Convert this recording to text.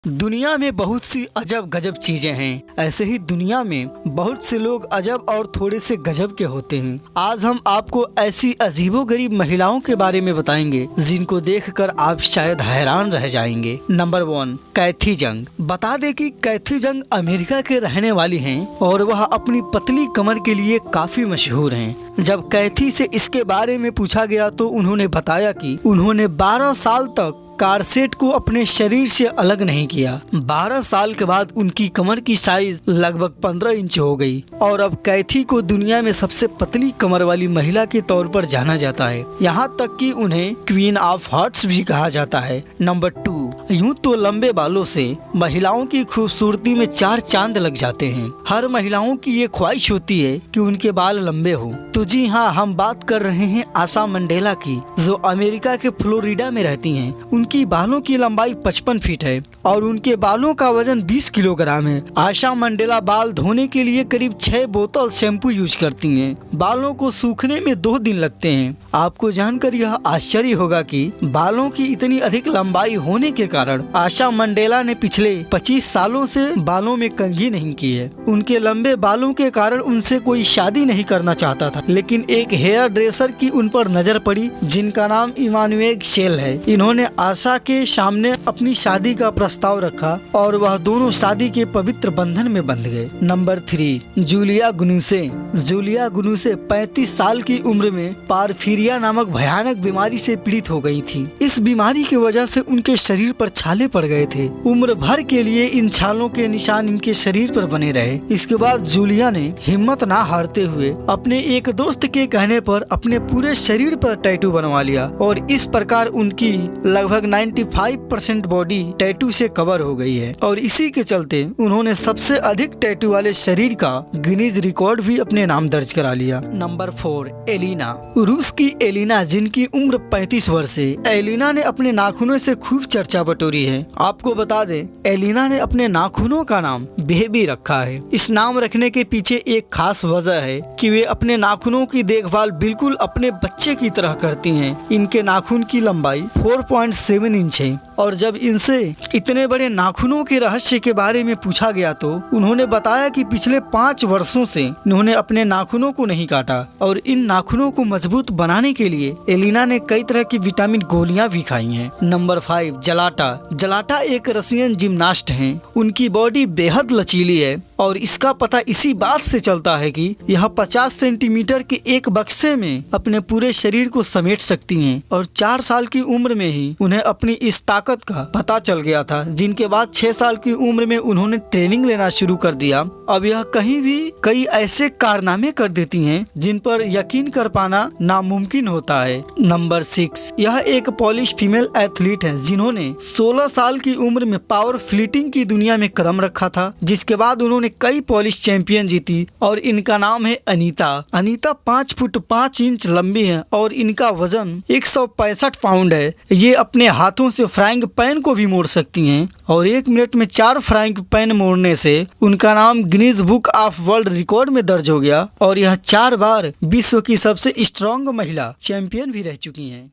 दुनिया में बहुत सी अजब गजब चीजें हैं। ऐसे ही दुनिया में बहुत से लोग अजब और थोड़े से गजब के होते हैं। आज हम आपको ऐसी अजीबोगरीब महिलाओं के बारे में बताएंगे जिनको देखकर आप शायद हैरान रह जाएंगे। नंबर 1, कैथी जंग। बता दें कि कैथी जंग अमेरिका के रहने वाली हैं और वह अपनी पतली कमर के लिए काफी मशहूर हैं। जब कैथी से इसके बारे में पूछा गया तो उन्होंने बताया कि उन्होंने 12 साल तक कारसेट को अपने शरीर से अलग नहीं किया। 12 साल के बाद उनकी कमर की साइज लगभग 15 इंच हो गई और अब कैथी को दुनिया में सबसे पतली कमर वाली महिला के तौर पर जाना जाता है। यहाँ तक कि उन्हें क्वीन ऑफ हार्ट्स भी कहा जाता है। नंबर 2, यूं तो लंबे बालों से महिलाओं की खूबसूरती में 4 चांद लग जाते हैं। हर महिलाओं की ये ख्वाहिश होती है कि उनके बाल लंबे हो। तो जी हाँ, हम बात कर रहे हैं आशा मंडेला की, जो अमेरिका के फ्लोरिडा में रहती हैं। उनकी बालों की लंबाई 55 फीट है और उनके बालों का वजन 20 किलोग्राम है। आशा मंडेला बाल धोने के लिए करीब 6 बोतल शैम्पू यूज करती हैं। बालों को सूखने में 2 दिन लगते हैं। आपको जानकर यह आश्चर्य होगा कि बालों की इतनी अधिक लंबाई होने के कारण आशा मंडेला ने पिछले 25 सालों से बालों में कंघी नहीं की है। उनके लंबे बालों के कारण उनसे कोई शादी नहीं करना चाहता था, लेकिन एक हेयर ड्रेसर की उन पर नजर पड़ी जिनका नाम इमानुएल शेल है। इन्होंने आशा के सामने अपनी शादी का प्रस्ताव रखा और वह दोनों शादी के पवित्र बंधन में बंध गए। नंबर 3, जूलिया गुनूसे। जूलिया गुनूसे 35 साल की उम्र में पारफीरिया नामक भयानक बीमारी से पीड़ित हो गई थी। इस बीमारी की वजह से उनके शरीर पर छाले पड़ गए थे। उम्र भर के लिए इन छालों के निशान इनके शरीर पर बने रहे। इसके बाद जूलिया ने हिम्मत ना हारते हुए अपने एक दोस्त के कहने पर अपने पूरे शरीर पर टैटू बनवा लिया और इस प्रकार उनकी लगभग 95% बॉडी टैटू से कवर हो गई है और इसी के चलते उन्होंने सबसे अधिक टैटू वाले शरीर का गिनीज रिकॉर्ड भी अपने नाम दर्ज करा लिया। Number 4, Elina. रूस की एलिना, जिनकी उम्र 35 वर्ष है। एलिना ने अपने नाखूनों से खूब चर्चा बटोरी है। आपको बता दें, एलिना ने अपने नाखूनों का नाम बेबी रखा है। इस नाम रखने के पीछे एक खास वजह है कि वे अपने नाखूनों की देखभाल बिल्कुल अपने बच्चे की तरह करती हैं। इनके नाखून की लंबाई 4.7 इंच है और जब इनसे इतने बड़े नाखूनों के रहस्य के बारे में पूछा गया तो उन्होंने बताया कि पिछले 5 वर्षों से इन्होंने अपने नाखूनों को नहीं काटा और इन नाखूनों को मजबूत बनाने के लिए एलिना ने कई तरह की विटामिन गोलियां भी खाई हैं। नंबर 5, जलाटा। जलाटा एक रशियन जिम्नास्ट हैं। उनकी बॉडी बेहद लचीली है और इसका पता इसी बात से चलता है कि यह 50 सेंटीमीटर के एक बक्से में अपने पूरे शरीर को समेट सकती हैं और 4 साल की उम्र में ही उन्हें अपनी इस ताकत का पता चल गया था, जिनके बाद 6 साल की उम्र में उन्होंने ट्रेनिंग लेना शुरू कर दिया। अब यह कहीं भी कई ऐसे कारनामे कर देती हैं जिन पर यकीन कर पाना नामुमकिन होता है। नंबर 6, यह एक पॉलिश फीमेल एथलीट है जिन्होंने 16 साल की उम्र में पावर फ्लीटिंग की दुनिया में कदम रखा था, जिसके बाद उन्होंने कई पॉलिश चैंपियन जीती और इनका नाम है अनीता। अनीता 5 फुट 5 इंच लंबी है और इनका वजन 165 पाउंड है। ये अपने हाथों से फ्राइंग पैन को भी मोड़ सकती हैं और 1 मिनट में 4 फ्राइंग पैन मोड़ने से उनका नाम Guinness book of world record में दर्ज हो गया और यह 4 बार विश्व की सबसे स्ट्रॉन्ग महिला चैंपियन भी रह चुकी हैं।